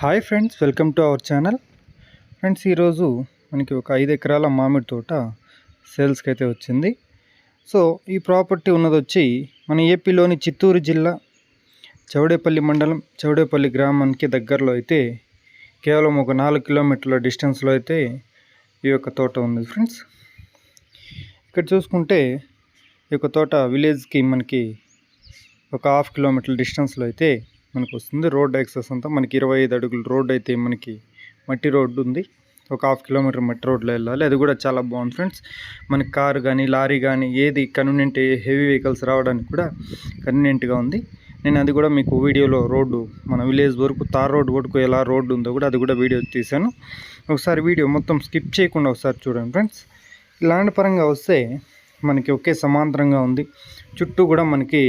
Hi friends, welcome to our channel. Friends, ఈరోజు మనకి ఒక 5 ఎకరాల మామిడి తోట సేల్స్కి అయితే వచ్చింది. సో ఈ ప్రాపర్టీ ఉన్నది వచ్చి మన ఏపీలోని చిత్తూరు జిల్లా చౌడేపల్లి మండలం చౌడేపల్లి గ్రామానికి దగ్గరలో అయితే కేవలం ఒక 4 కిలోమీటర్ల డిస్టెన్స్లో అయితే ఈ యొక్క తోట ఉంది. ఫ్రెండ్స్, ఇక్కడ చూసుకుంటే ఈ యొక్క తోట విలేజ్కి మనకి ఒక 1/2 కిలోమీటర్ల డిస్టెన్స్లో అయితే మనకు వస్తుంది. రోడ్ యాక్సెస్ అంతా మనకి 25 అడుగుల రోడ్ అయితే మనకి మట్టి రోడ్డు ఉంది. ఒక 1/2 కిలోమీటర్ మట్టి రోడ్లో వెళ్ళాలి. అది కూడా చాలా బాగుంది ఫ్రెండ్స్. మనకి కారు కానీ లారీ కానీ ఏది కన్వీనియంట్, హెవీ వెహికల్స్ రావడానికి కూడా కన్వీనియంట్గా ఉంది. నేను అది కూడా మీకు వీడియోలో రోడ్డు మన విలేజ్ వరకు తార్ రోడ్డు వరకు ఎలా రోడ్డు ఉందో కూడా అది కూడా వీడియో తీశాను. ఒకసారి వీడియో మొత్తం స్కిప్ చేయకుండా ఒకసారి చూడండి ఫ్రెండ్స్. ల్యాండ్ పరంగా వస్తే మనకి ఒకే సమాంతరంగా ఉంది. చుట్టూ కూడా మనకి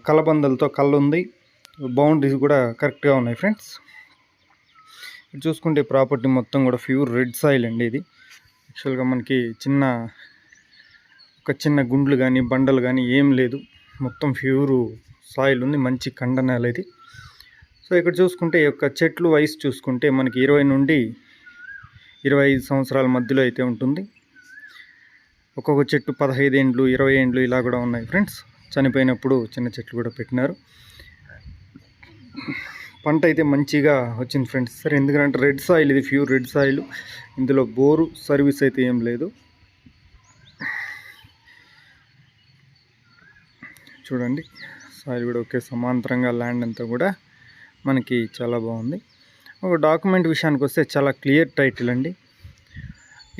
కలబందలతో కళ్ళు ఉంది. బౌండరీస్ కూడా కరెక్ట్గా ఉన్నాయి ఫ్రెండ్స్. ఇది చూసుకుంటే ప్రాపర్టీ మొత్తం కూడా ప్యూర్ రెడ్ సాయిల్ అండి. ఇది యాక్చువల్గా మనకి చిన్న గుండ్లు కానీ బండలు కానీ ఏం లేదు, మొత్తం ప్యూర్ సాయిల్ ఉంది. మంచి కండ నేల ఇది. సో ఇక్కడ చూసుకుంటే ఈ యొక్క చెట్లు వయసు చూసుకుంటే మనకి 20 నుండి 25 సంవత్సరాల మధ్యలో అయితే ఉంటుంది. ఒక్కొక్క చెట్టు 15 ఏండ్లు 20 ఏండ్లు ఇలా కూడా ఉన్నాయి ఫ్రెండ్స్. చనిపోయినప్పుడు చిన్న చెట్లు కూడా పెట్టినారు. పంట అయితే మంచిగా వచ్చింది ఫ్రెండ్స్. సరే, ఎందుకంటే రెడ్ సాయిల్, ఇది ప్యూర్ రెడ్ సాయిల్. ఇందులో బోరు సర్వీస్ అయితే ఏం లేదు. చూడండి, సాయిల్ కూడా ఒకే సమాంతరంగా ల్యాండ్ అంతా కూడా మనకి చాలా బాగుంది. ఒక డాక్యుమెంట్ విషయానికి వస్తే చాలా క్లియర్ టైటిల్ అండి.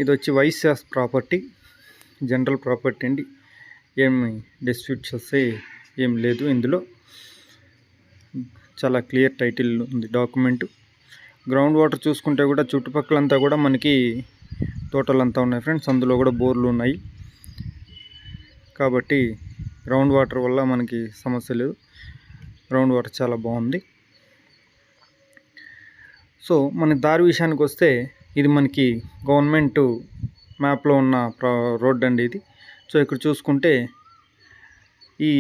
ఇది వచ్చి వైశ్యాస్ ప్రాపర్టీ, జనరల్ ప్రాపర్టీ అండి. ఏమి డిస్ప్యూట్స్ వస్తే ఏం లేదు. ఇందులో చాలా క్లియర్ టైటిల్ ఉంది డాక్యుమెంట్. గ్రౌండ్ వాటర్ చూసుకుంటే కూడా చుట్టుపక్కలంతా కూడా మనకి తోటలంతా ఉన్నాయి ఫ్రెండ్స్. అందులో కూడా బోర్లు ఉన్నాయి కాబట్టి గ్రౌండ్ వాటర్ వల్ల మనకి సమస్య లేదు. గ్రౌండ్ వాటర్ చాలా బాగుంది. సో మన దారి విషయానికి వస్తే ఇది మనకి గవర్నమెంట్ మ్యాప్లో ఉన్న రోడ్ అండి ఇది. సో ఇక్కడ చూసుకుంటే ఈ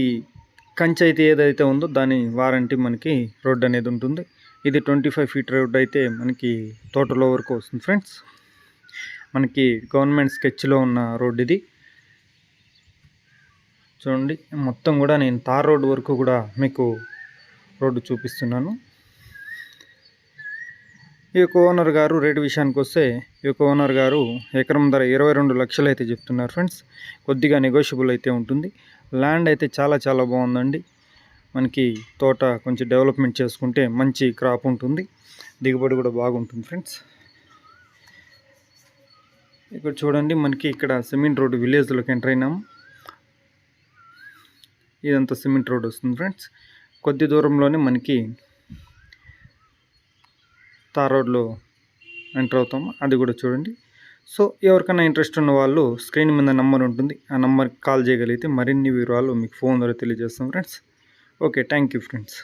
కంచె అయితే ఏదైతే ఉందో దాని వారంటీ మనకి రోడ్ అనేది ఉంటుంది. ఇది 25 ఫీట్ రోడ్ అయితే మనకి తోటలో వరకు వస్తుంది ఫ్రెండ్స్. మనకి గవర్నమెంట్ స్కెచ్లో ఉన్న రోడ్ ఇది. చూడండి, మొత్తం కూడా నేను తార్ రోడ్ వరకు కూడా మీకు రోడ్డు చూపిస్తున్నాను. ఈ యొక్క ఓనర్ గారు రేటు విషయానికి వస్తే ఈ యొక్క ఓనర్ గారు ఎకరం ధర 22 లక్షలు అయితే చెప్తున్నారు ఫ్రెండ్స్. కొద్దిగా నెగోషియబుల్ అయితే ఉంటుంది. ల్యాండ్ అయితే చాలా చాలా బాగుందండి. మనకి తోట కొంచెం డెవలప్మెంట్ చేసుకుంటే మంచి క్రాప్ ఉంటుంది, దిగుబడి కూడా బాగుంటుంది ఫ్రెండ్స్. ఇక్కడ చూడండి, మనకి ఇక్కడ సిమెంట్ రోడ్డు విలేజ్లోకి ఎంటర్ అయినాము. ఇదంతా సిమెంట్ రోడ్ వస్తుంది ఫ్రెండ్స్. కొద్ది దూరంలోనే మనకి తార్ రోడ్లో ఎంటర్ అవుతాము, అది కూడా చూడండి. సో ఎవరికైనా ఇంట్రెస్ట్ ఉన్న వాళ్ళు స్క్రీన్ మీద నెంబర్ ఉంటుంది, ఆ నెంబర్కి కాల్ చేయగలిగితే మరిన్ని వివరాలు మీకు ఫోన్ ద్వారా తెలియజేస్తాం friends. Okay, thank you friends.